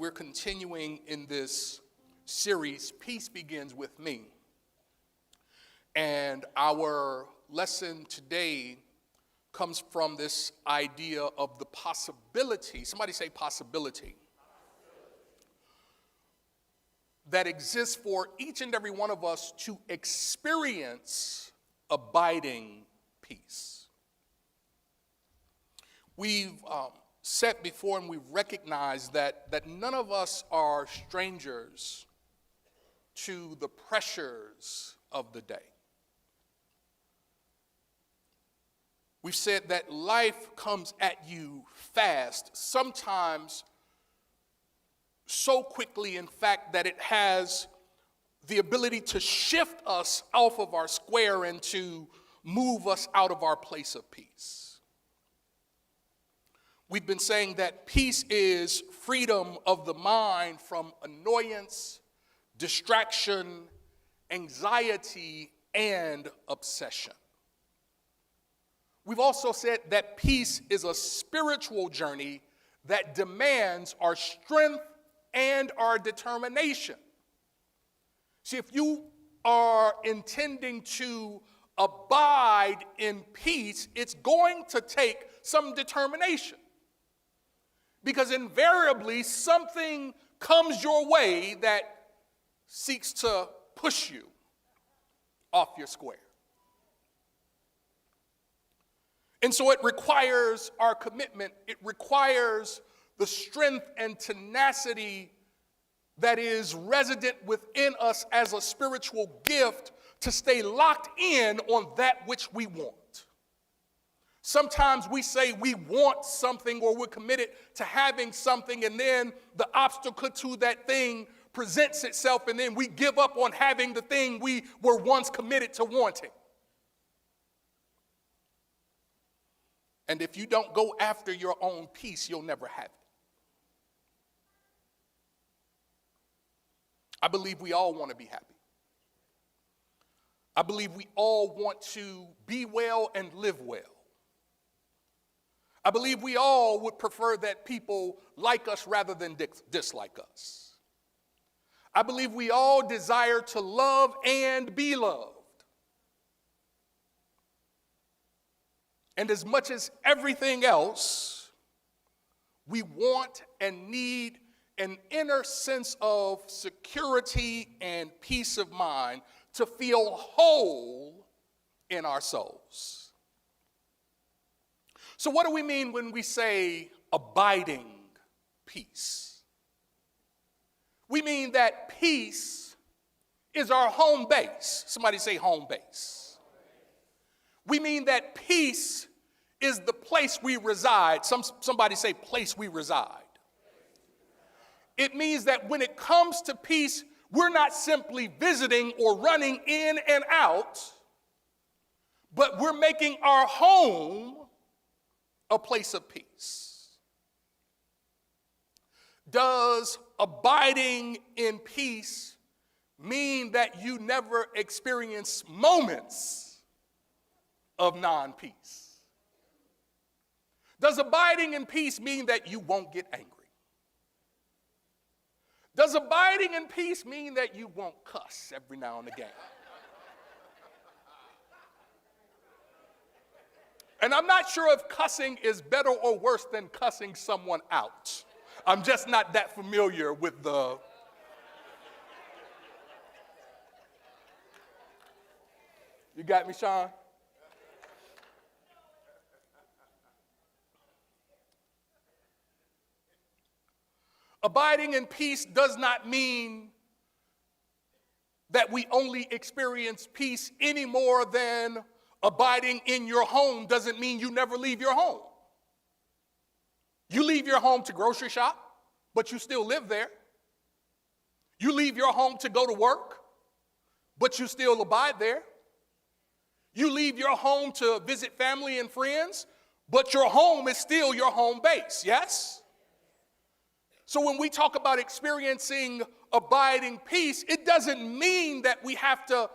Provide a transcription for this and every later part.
we're continuing in this series, Peace Begins With Me. And our lesson today comes from this idea of the possibility, somebody say possibility, that exists for each and every one of us to experience abiding peace. We've said before and we've recognized that none of us are strangers to the pressures of the day. We've said that life comes at you fast, sometimes so quickly, in fact, that it has the ability to shift us off of our square and to move us out of our place of peace. We've been saying that peace is freedom of the mind from annoyance, distraction, anxiety, and obsession. We've also said that peace is a spiritual journey that demands our strength and our determination. See, if you are intending to abide in peace, it's going to take some determination. Because invariably, something comes your way that seeks to push you off your square. And so it requires our commitment. It requires the strength and tenacity that is resident within us as a spiritual gift to stay locked in on that which we want. Sometimes we say we want something or we're committed to having something, and then the obstacle to that thing presents itself, and then we give up on having the thing we were once committed to wanting. And if you don't go after your own peace, you'll never have it. I believe we all want to be happy. I believe we all want to be well and live well. I believe we all would prefer that people like us rather than dislike us. I believe we all desire to love and be loved. And as much as everything else, we want and need an inner sense of security and peace of mind to feel whole in our souls. So what do we mean when we say abiding peace? We mean that peace is our home base. Somebody say home base. We mean that peace is the place we reside. Somebody say place we reside. It means that when it comes to peace, we're not simply visiting or running in and out, but we're making our home a place of peace. Does abiding in peace mean that you never experience moments of non-peace? Does abiding in peace mean that you won't get angry? Does abiding in peace mean that you won't cuss every now and again? And I'm not sure if cussing is better or worse than cussing someone out. I'm just not that familiar with the... You got me, Sean? Abiding in peace does not mean that we only experience peace any more than abiding in your home doesn't mean you never leave your home. You leave your home to grocery shop, but you still live there. You leave your home to go to work, but you still abide there. You leave your home to visit family and friends, but your home is still your home base, yes? So when we talk about experiencing abiding peace, it doesn't mean that we have to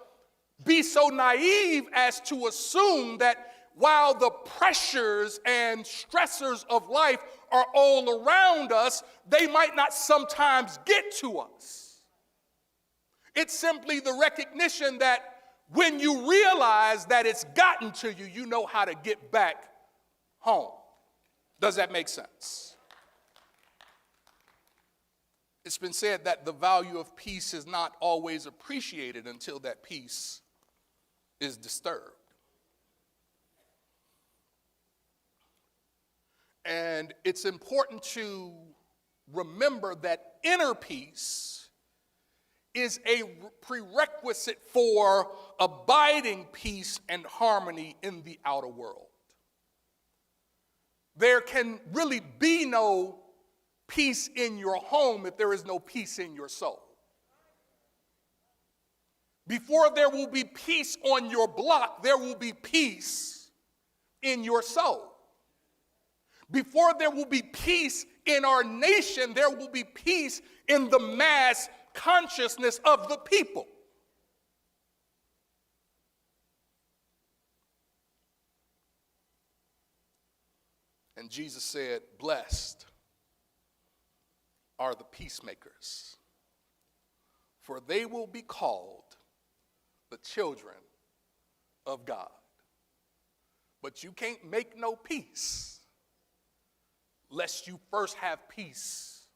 be so naive as to assume that while the pressures and stressors of life are all around us, they might not sometimes get to us. It's simply the recognition that when you realize that it's gotten to you, you know how to get back home. Does that make sense? It's been said that the value of peace is not always appreciated until that peace is disturbed. And it's important to remember that inner peace is a prerequisite for abiding peace and harmony in the outer world. There can really be no peace in your home if there is no peace in your soul. Before there will be peace on your block, there will be peace in your soul. Before there will be peace in our nation, there will be peace in the mass consciousness of the people. And Jesus said, "Blessed are the peacemakers, for they will be called the children of God." But you can't make no peace lest you first have peace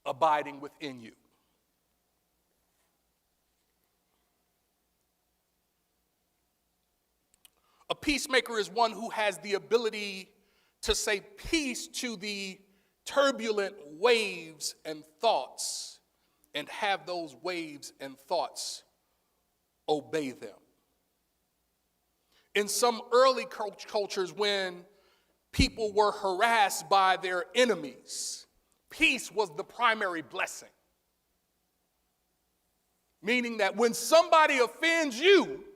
abiding within you. A peacemaker is one who has the ability to say peace to the turbulent waves and thoughts and have those waves and thoughts obey them. In some early cultures, when people were harassed by their enemies, peace was the primary blessing. Meaning that when somebody offends you,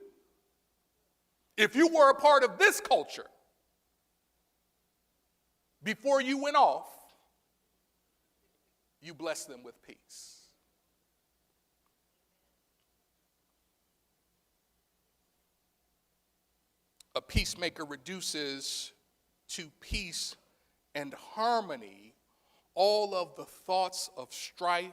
if you were a part of this culture, before you went off, you blessed them with peace. A peacemaker reduces to peace and harmony all of the thoughts of strife,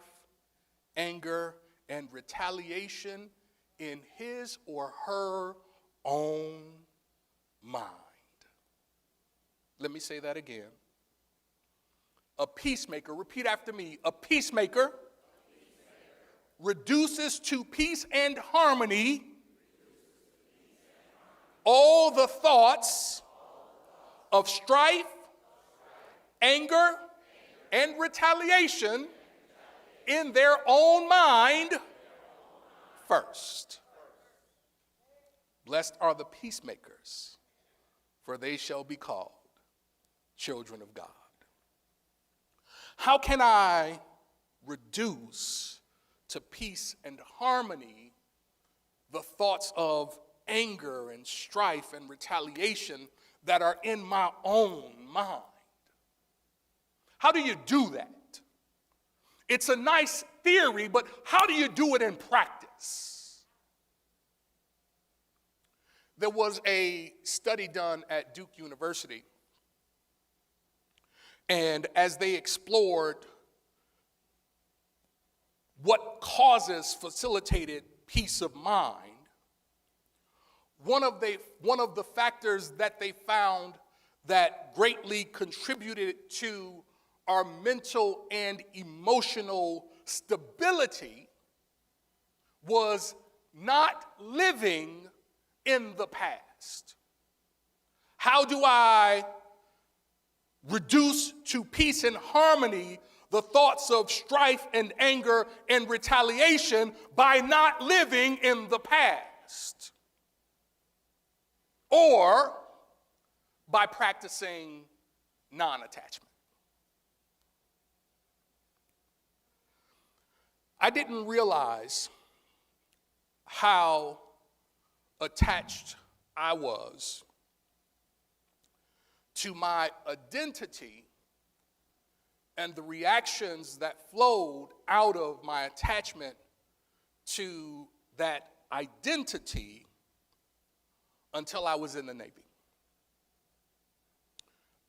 anger, and retaliation in his or her own mind. Let me say that again. A peacemaker, repeat after me, a peacemaker reduces to peace and harmony all the thoughts of strife, anger, and retaliation in their own mind first. Blessed are the peacemakers, for they shall be called children of God. How can I reduce to peace and harmony the thoughts of anger and strife and retaliation that are in my own mind? How do you do that? It's a nice theory, but how do you do it in practice? There was a study done at Duke University, and as they explored what causes facilitated peace of mind, one of the factors that they found that greatly contributed to our mental and emotional stability was not living in the past. How do I reduce to peace and harmony the thoughts of strife and anger and retaliation by not living in the past? Or by practicing non-attachment. I didn't realize how attached I was to my identity and the reactions that flowed out of my attachment to that identity until I was in the Navy.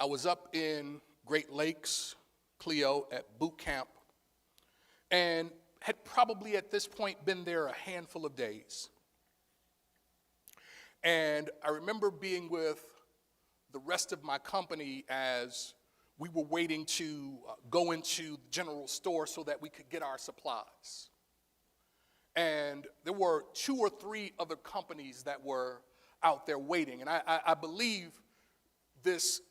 I was up in Great Lakes, Cleo, at boot camp, and had probably at this point been there a handful of days. And I remember being with the rest of my company as we were waiting to go into the general store so that we could get our supplies. And there were 2 or 3 other companies that were out there waiting. And I believe this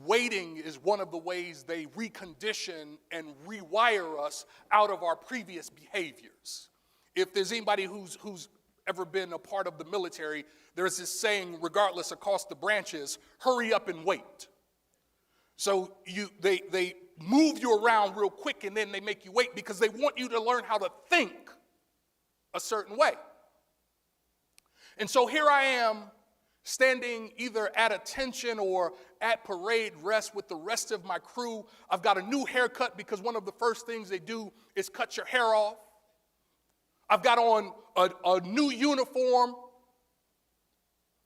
waiting is one of the ways they recondition and rewire us out of our previous behaviors. If there's anybody who's ever been a part of the military, there's this saying, regardless across the branches, hurry up and wait. So they move you around real quick and then they make you wait because they want you to learn how to think a certain way. And so here I am standing either at attention or at parade rest with the rest of my crew. I've got a new haircut because one of the first things they do is cut your hair off. I've got on a new uniform.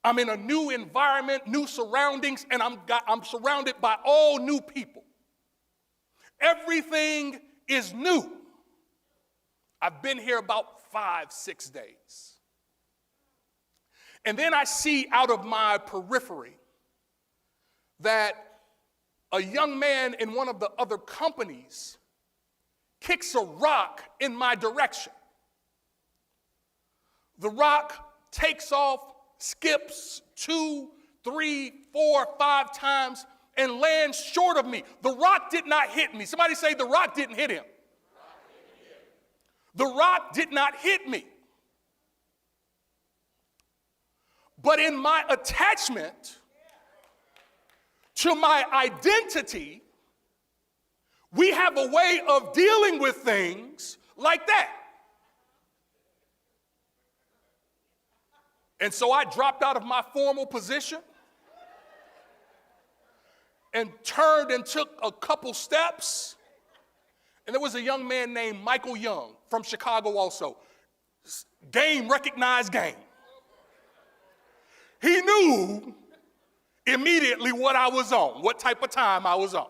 I'm in a new environment, new surroundings, and I'm surrounded by all new people. Everything is new. I've been here about 5-6 days. And then I see out of my periphery that a young man in one of the other companies kicks a rock in my direction. The rock takes off, skips 2, 3, 4, 5 times, and lands short of me. The rock did not hit me. Somebody say the rock didn't hit him. The rock did not hit me. But in my attachment to my identity, we have a way of dealing with things like that. And so I dropped out of my formal position and turned and took a couple steps. And there was a young man named Michael Young from Chicago also. Game, recognized game. He knew immediately what I was on, what type of time I was on.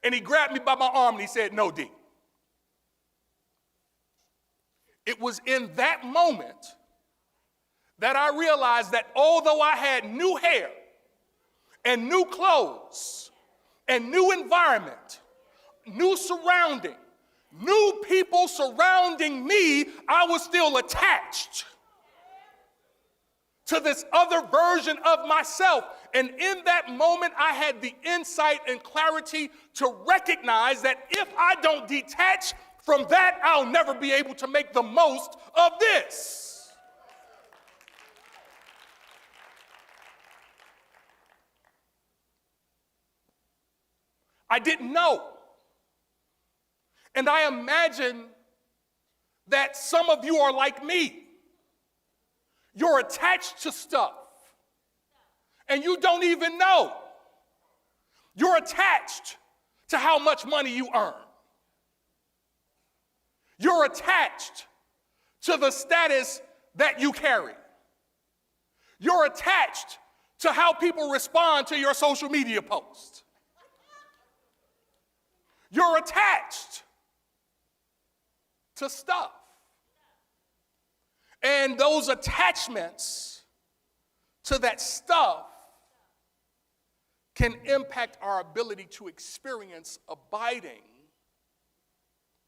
And he grabbed me by my arm and he said, "No, D." It was in that moment that I realized that although I had new hair and new clothes and new environment, new surrounding, new people surrounding me, I was still attached to this other version of myself. And in that moment, I had the insight and clarity to recognize that if I don't detach from that, I'll never be able to make the most of this. I didn't know. And I imagine that some of you are like me. You're attached to stuff, and you don't even know. You're attached to how much money you earn. You're attached to the status that you carry. You're attached to how people respond to your social media posts. You're attached to stuff. And those attachments to that stuff can impact our ability to experience abiding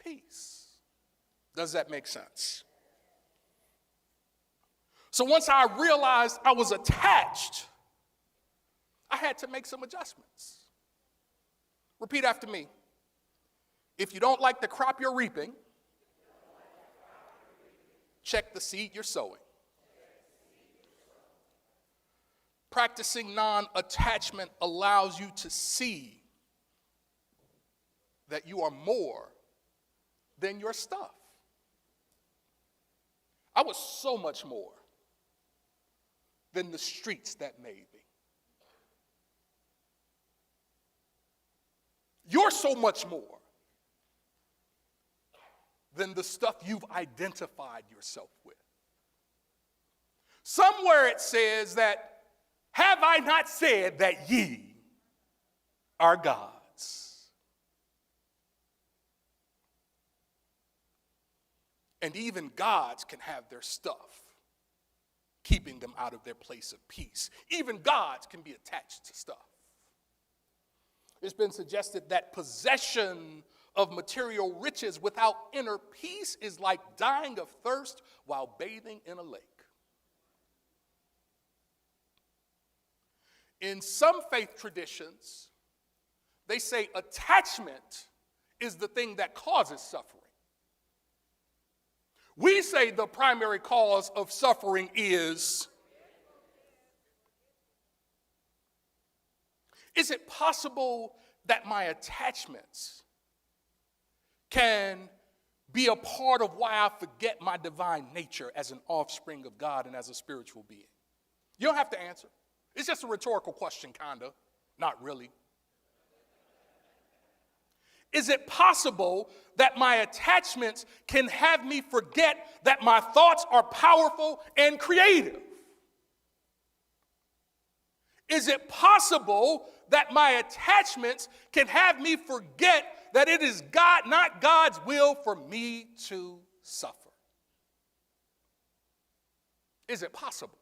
peace. Does that make sense? So once I realized I was attached, I had to make some adjustments. Repeat after me. If you don't like the crop you're reaping, check the seed you're sowing. Practicing non-attachment allows you to see that you are more than your stuff. I was so much more than the streets that made me. You're so much more than the stuff you've identified yourself with. Somewhere it says that, have I not said that ye are God's. And even gods can have their stuff, keeping them out of their place of peace. Even gods can be attached to stuff. It's been suggested that possession of material riches without inner peace is like dying of thirst while bathing in a lake. In some faith traditions, they say attachment is the thing that causes suffering. We say the primary cause of suffering is it possible that my attachments can be a part of why I forget my divine nature as an offspring of God and as a spiritual being? You don't have to answer. It's just a rhetorical question, kind of. Not really. Is it possible that my attachments can have me forget that my thoughts are powerful and creative? Is it possible that my attachments can have me forget that it is God, not God's will for me to suffer? Is it possible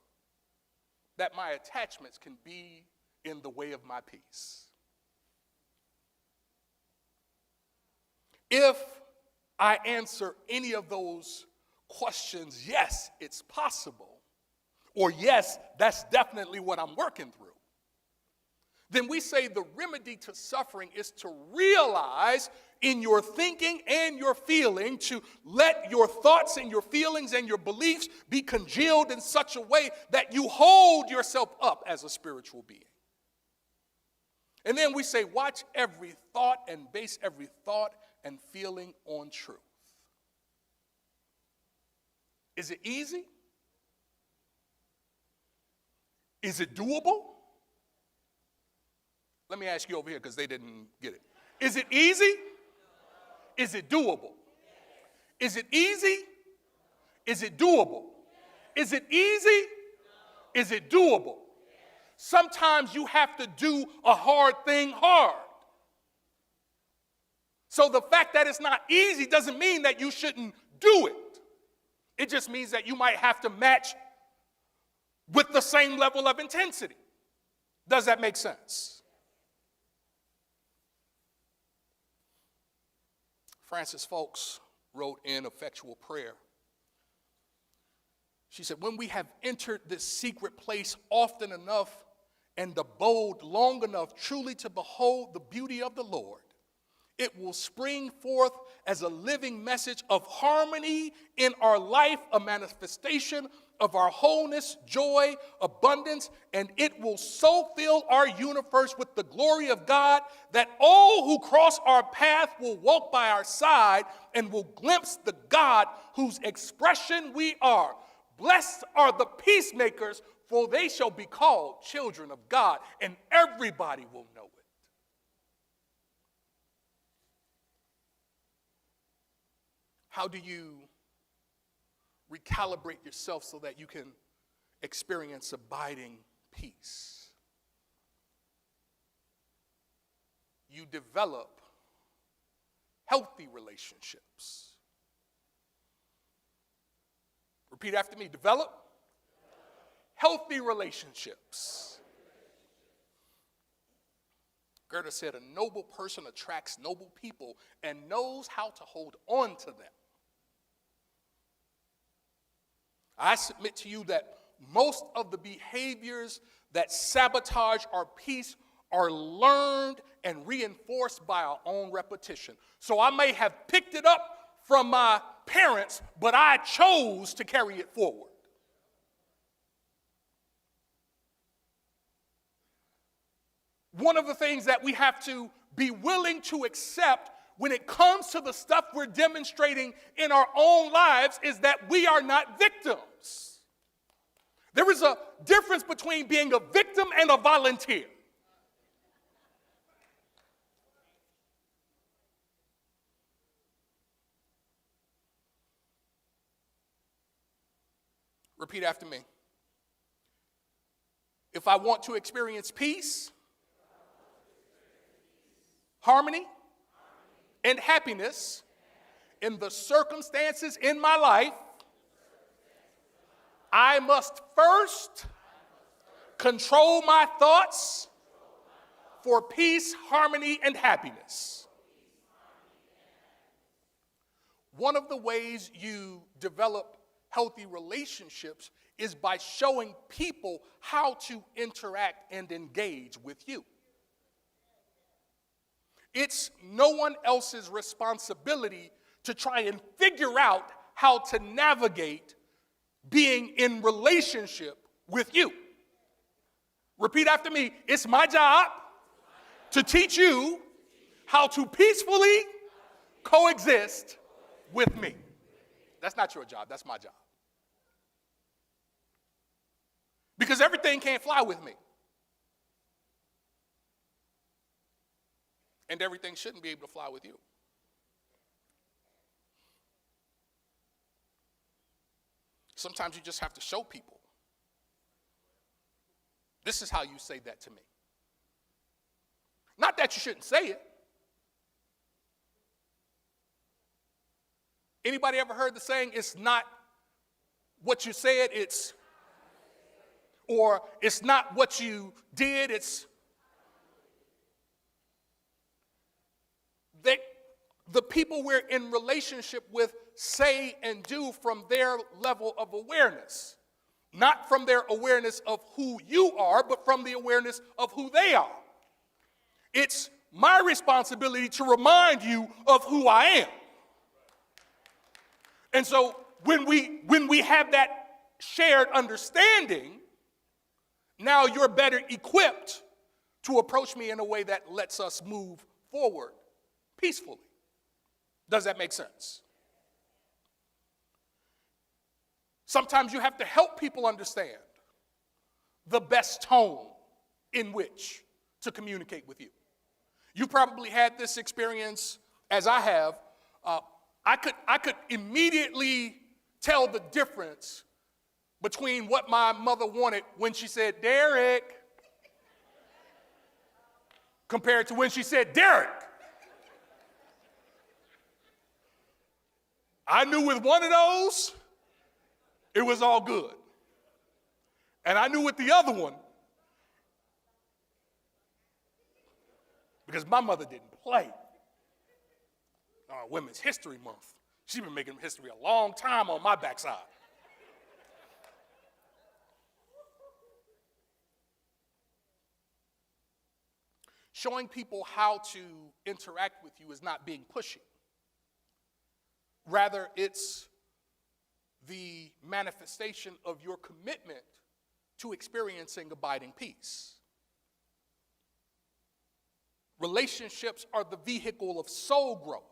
that my attachments can be in the way of my peace? If I answer any of those questions, yes, it's possible, or yes, that's definitely what I'm working through, then we say the remedy to suffering is to realize in your thinking and your feeling, to let your thoughts and your feelings and your beliefs be congealed in such a way that you hold yourself up as a spiritual being. And then we say, watch every thought and base every thought and feeling on truth. Is it easy? Is it doable? Let me ask you over here because they didn't get it. Is it easy? Is it doable? Is it easy? Is it doable? Is it easy? Is it doable? Sometimes you have to do a hard thing hard. So the fact that it's not easy doesn't mean that you shouldn't do it. It just means that you might have to match with the same level of intensity. Does that make sense? Frances Folks wrote in Effectual Prayer. She said, when we have entered this secret place often enough and abode long enough truly to behold the beauty of the Lord, it will spring forth as a living message of harmony in our life, a manifestation of our wholeness, joy, abundance, and it will so fill our universe with the glory of God that all who cross our path will walk by our side and will glimpse the God whose expression we are. Blessed are the peacemakers, for they shall be called children of God, and everybody will know it. How do you recalibrate yourself so that you can experience abiding peace? You develop healthy relationships. Repeat after me. Develop healthy relationships. Goethe said, a noble person attracts noble people and knows how to hold on to them. I submit to you that most of the behaviors that sabotage our peace are learned and reinforced by our own repetition. So I may have picked it up from my parents, but I chose to carry it forward. One of the things that we have to be willing to accept when it comes to the stuff we're demonstrating in our own lives is that we are not victims. There is a difference between being a victim and a volunteer. Repeat after me. If I want to experience peace, harmony, and happiness in the circumstances in my life, I must first control my thoughts for peace, harmony, and happiness. One of the ways you develop healthy relationships is by showing people how to interact and engage with you. It's no one else's responsibility to try and figure out how to navigate being in relationship with you. Repeat after me. It's my job to teach you how to peacefully coexist with me. That's not your job, that's my job. Because everything can't fly with me. And everything shouldn't be able to fly with you. Sometimes you just have to show people. This is how you say that to me. Not that you shouldn't say it. Anybody ever heard the saying, it's not what you said, or it's not what you did, the people we're in relationship with say and do from their level of awareness. Not from their awareness of who you are, but from the awareness of who they are. It's my responsibility to remind you of who I am. And so when we have that shared understanding, now you're better equipped to approach me in a way that lets us move forward peacefully. Does that make sense? Sometimes you have to help people understand the best tone in which to communicate with you. You probably had this experience as I have. I could immediately tell the difference between what my mother wanted when she said, Derrick, compared to when she said, Derrick. I knew with one of those, it was all good. And I knew with the other one, because my mother didn't play. Women's History Month. She's been making history a long time on my backside. Showing people how to interact with you is not being pushy. Rather, it's the manifestation of your commitment to experiencing abiding peace. Relationships are the vehicle of soul growth.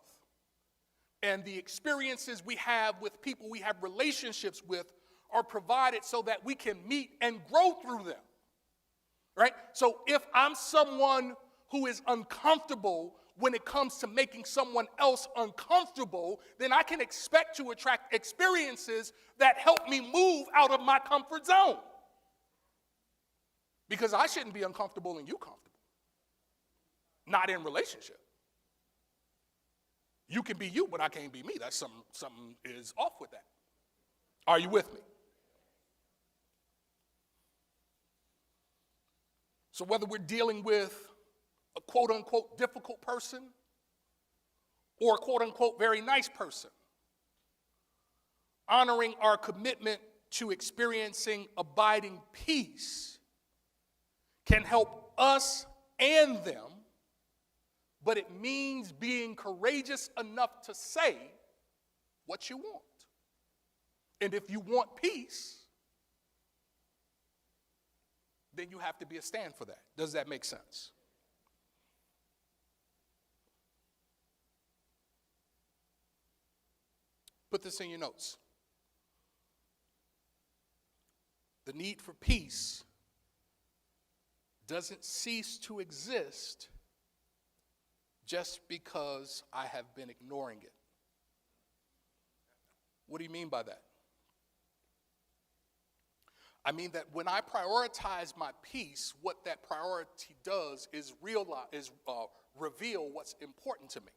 And the experiences we have with people we have relationships with are provided so that we can meet and grow through them. Right? So if I'm someone who is uncomfortable when it comes to making someone else uncomfortable, then I can expect to attract experiences that help me move out of my comfort zone. Because I shouldn't be uncomfortable and you comfortable. Not in relationship. You can be you, but I can't be me. That's something is off with that. Are you with me? So whether we're dealing with a quote-unquote difficult person or a quote-unquote very nice person, honoring our commitment to experiencing abiding peace can help us and them, but it means being courageous enough to say what you want. And if you want peace, then you have to be a stand for that. Does that make sense? Put this in your notes. The need for peace doesn't cease to exist just because I have been ignoring it. What do you mean by that? I mean that when I prioritize my peace, what that priority does is reveal what's important to me.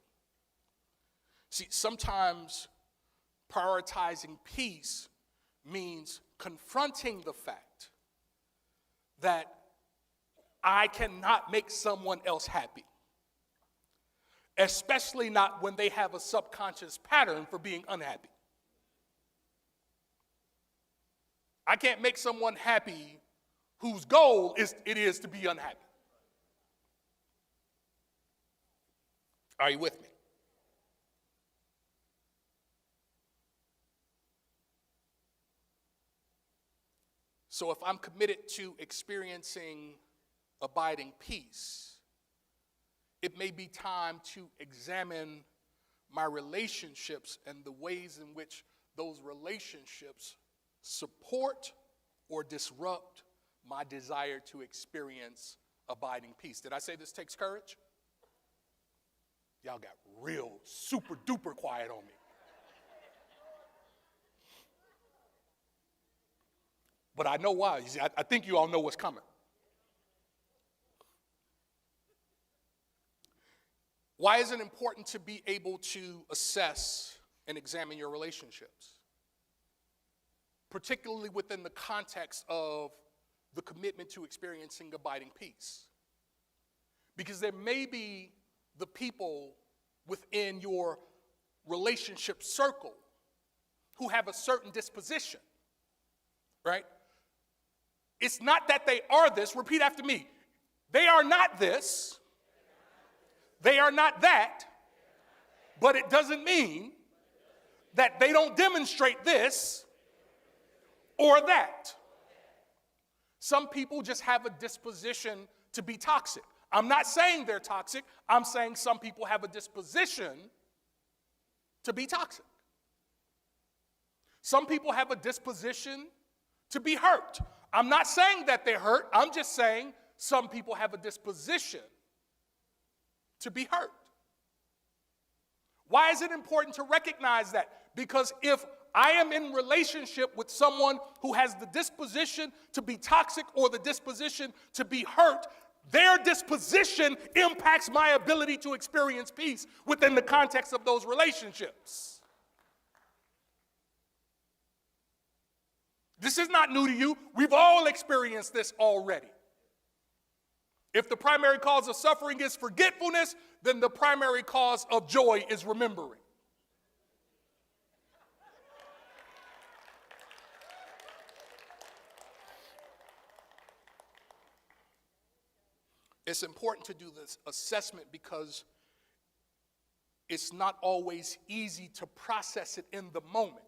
See, sometimes prioritizing peace means confronting the fact that I cannot make someone else happy, especially not when they have a subconscious pattern for being unhappy. I can't make someone happy whose goal is to be unhappy. Are you with me? So if I'm committed to experiencing abiding peace, it may be time to examine my relationships and the ways in which those relationships support or disrupt my desire to experience abiding peace. Did I say this takes courage? Y'all got real super duper quiet on me. But I know why. You see, I think you all know what's coming. Why is it important to be able to assess and examine your relationships? Particularly within the context of the commitment to experiencing abiding peace. Because there may be the people within your relationship circle who have a certain disposition, right? It's not that they are this. Repeat after me. They are not this. They are not that. But it doesn't mean that they don't demonstrate this or that. Some people just have a disposition to be toxic. I'm not saying they're toxic. I'm saying some people have a disposition to be toxic. Some people have a disposition to be hurt. I'm not saying that they're hurt. I'm just saying some people have a disposition to be hurt. Why is it important to recognize that? Because if I am in relationship with someone who has the disposition to be toxic or the disposition to be hurt, their disposition impacts my ability to experience peace within the context of those relationships. This is not new to you. We've all experienced this already. If the primary cause of suffering is forgetfulness, then the primary cause of joy is remembering. It's important to do this assessment because it's not always easy to process it in the moment.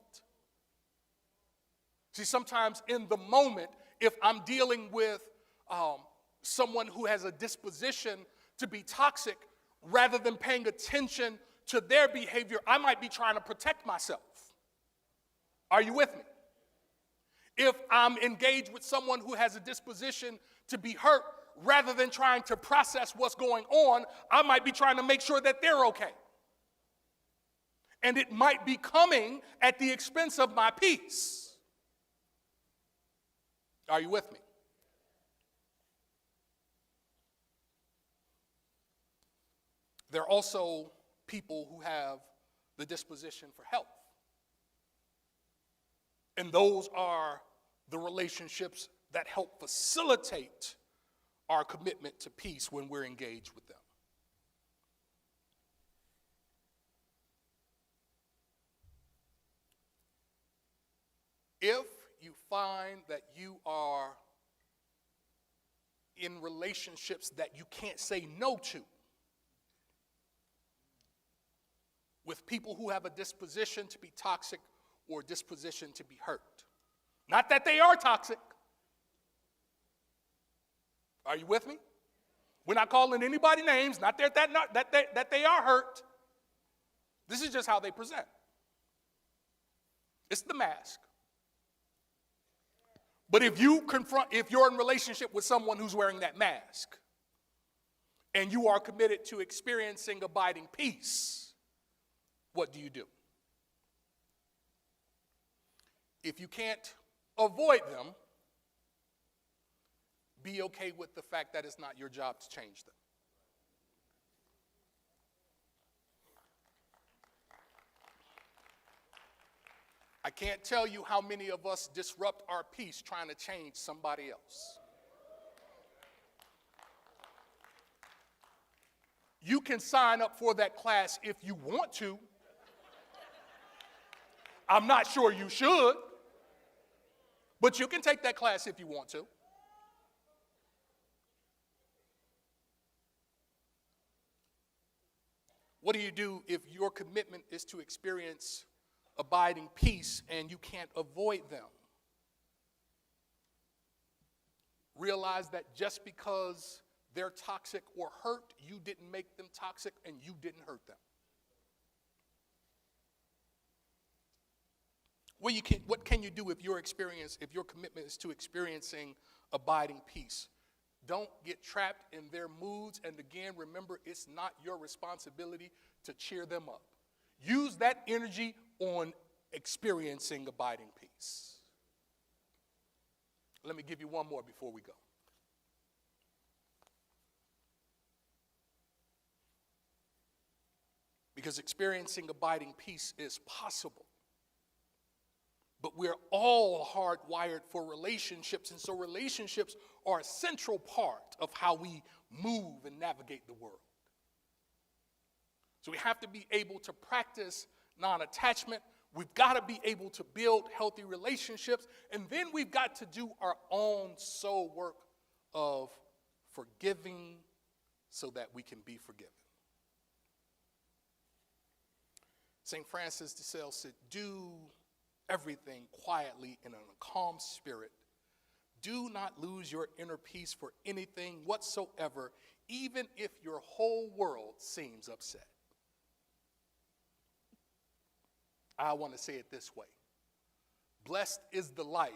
See, sometimes in the moment, if I'm dealing with someone who has a disposition to be toxic, rather than paying attention to their behavior, I might be trying to protect myself. Are you with me? If I'm engaged with someone who has a disposition to be hurt, rather than trying to process what's going on, I might be trying to make sure that they're okay. And it might be coming at the expense of my peace. Are you with me? There are also people who have the disposition for health. And those are the relationships that help facilitate our commitment to peace when we're engaged with them. If you find that you are in relationships that you can't say no to, with people who have a disposition to be toxic or a disposition to be hurt. Not that they are toxic. Are you with me? We're not calling anybody names, not that they are hurt. This is just how they present. It's the mask. But if you're in relationship with someone who's wearing that mask, and you are committed to experiencing abiding peace, what do you do? If you can't avoid them, be okay with the fact that it's not your job to change them. I can't tell you how many of us disrupt our peace trying to change somebody else. You can sign up for that class if you want to. I'm not sure you should, but you can take that class if you want to. What do you do if your commitment is to experience abiding peace and you can't avoid them? Realize that just because they're toxic or hurt, you didn't make them toxic and you didn't hurt them. What can you do if your commitment is to experiencing abiding peace? Don't get trapped in their moods. And again, remember, it's not your responsibility to cheer them up. Use that energy on experiencing abiding peace. Let me give you one more before we go. Because experiencing abiding peace is possible. But we're all hardwired for relationships, and so relationships are a central part of how we move and navigate the world. So we have to be able to practice non-attachment. We've got to be able to build healthy relationships, and then we've got to do our own soul work of forgiving so that we can be forgiven. St. Francis de Sales said, do everything quietly and in a calm spirit. Do not lose your inner peace for anything whatsoever, even if your whole world seems upset. I want to say it this way. Blessed is the life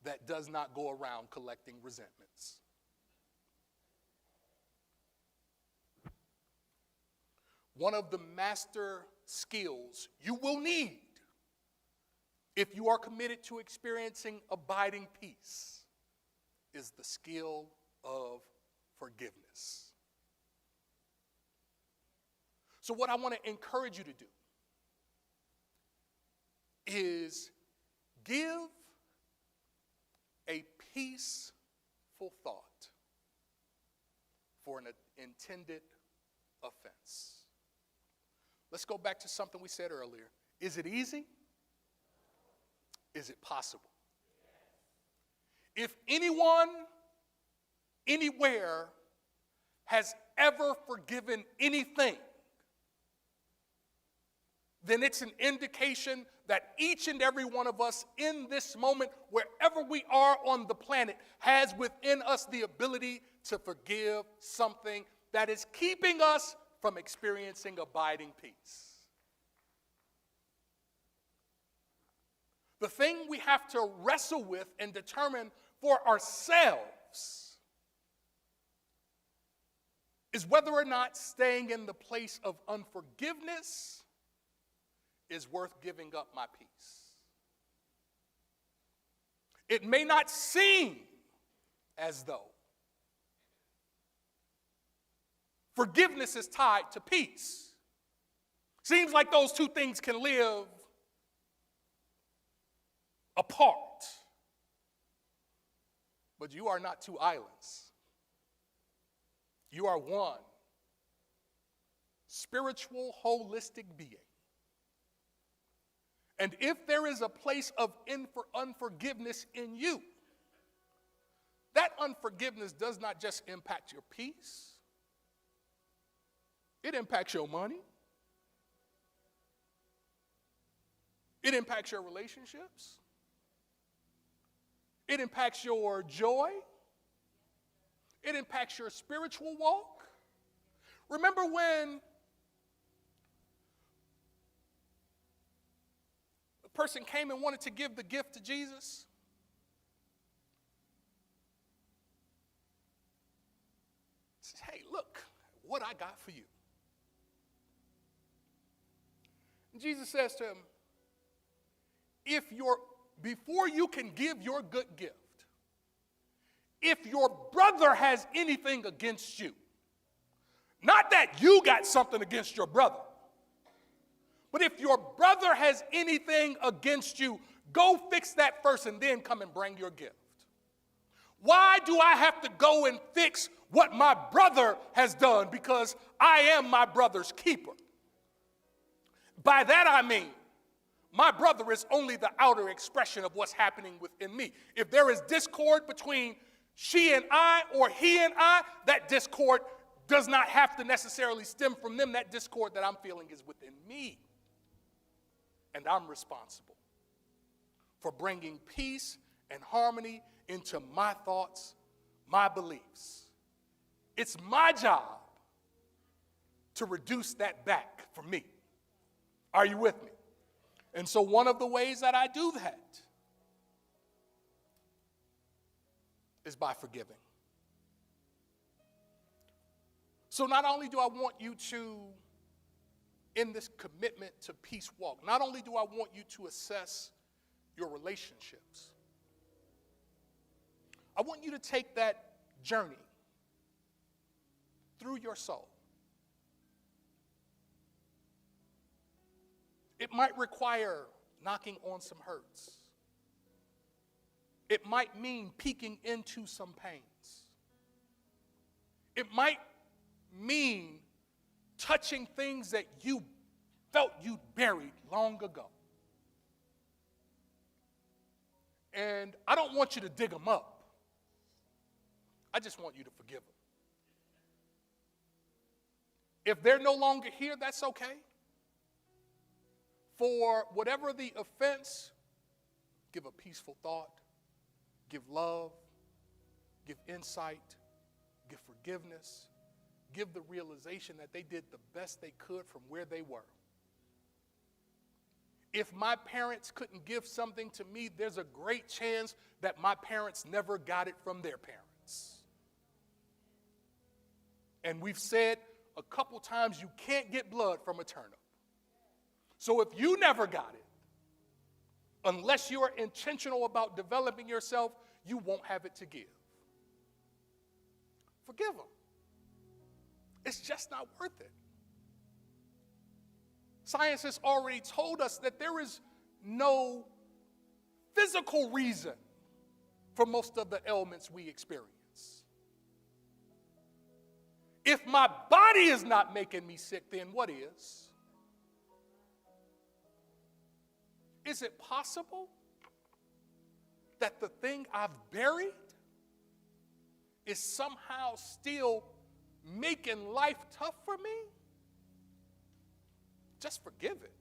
that does not go around collecting resentments. One of the master skills you will need if you are committed to experiencing abiding peace is the skill of forgiveness. So what I want to encourage you to do is give a peaceful thought for an intended offense. Let's go back to something we said earlier. Is it easy? Is it possible? If anyone, anywhere, has ever forgiven anything, then it's an indication that each and every one of us in this moment, wherever we are on the planet, has within us the ability to forgive something that is keeping us from experiencing abiding peace. The thing we have to wrestle with and determine for ourselves is whether or not staying in the place of unforgiveness is worth giving up my peace. It may not seem as though forgiveness is tied to peace. Seems like those two things can live apart. But you are not two islands. You are one spiritual, holistic being. And if there is a place of unforgiveness in you, that unforgiveness does not just impact your peace. It impacts your money. It impacts your relationships. It impacts your joy. It impacts your spiritual walk. Remember when a person came and wanted to give the gift to Jesus? He says, hey, look what I got for you. And Jesus says to him, before you can give your good gift, if your brother has anything against you, not that you got something against your brother, but if your brother has anything against you, go fix that first and then come and bring your gift. Why do I have to go and fix what my brother has done? Because I am my brother's keeper. By that I mean, my brother is only the outer expression of what's happening within me. If there is discord between she and I or he and I, that discord does not have to necessarily stem from them. That discord that I'm feeling is within me. And I'm responsible for bringing peace and harmony into my thoughts, my beliefs. It's my job to reduce that back for me. Are you with me? And so one of the ways that I do that is by forgiving. So not only do I want you to, in this commitment to peace walk, not only do I want you to assess your relationships, I want you to take that journey through your soul. It might require knocking on some hurts. It might mean peeking into some pains. It might mean touching things that you felt you'd buried long ago. And I don't want you to dig them up. I just want you to forgive them. If they're no longer here, that's okay. For whatever the offense, give a peaceful thought, give love, give insight, give forgiveness, give the realization that they did the best they could from where they were. If my parents couldn't give something to me, there's a great chance that my parents never got it from their parents. And we've said a couple times you can't get blood from a turnip. So if you never got it, unless you are intentional about developing yourself, you won't have it to give. Forgive them. It's just not worth it. Science has already told us that there is no physical reason for most of the ailments we experience. If my body is not making me sick, then what is? Is it possible that the thing I've buried is somehow still making life tough for me? Just forgive it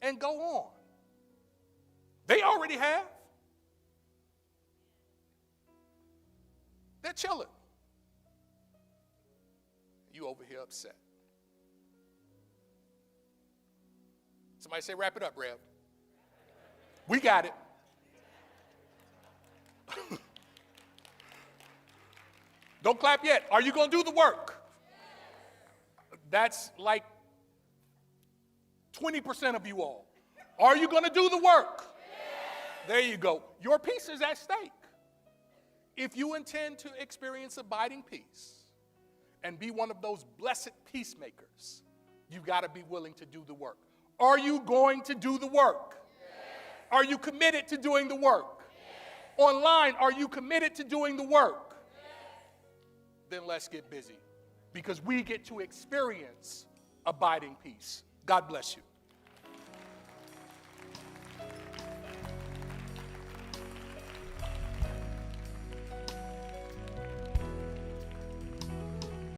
and go on. They already have. They're chilling. You over here upset. Somebody say, wrap it up, Rev. We got it. Don't clap yet. Are you going to do the work? That's like 20% of you all. Are you going to do the work? There you go. Your peace is at stake. If you intend to experience abiding peace and be one of those blessed peacemakers, you've got to be willing to do the work. Are you going to do the work? Are you committed to doing the work? Yes. Online, are you committed to doing the work? Yes. Then let's get busy, because we get to experience abiding peace. God bless you.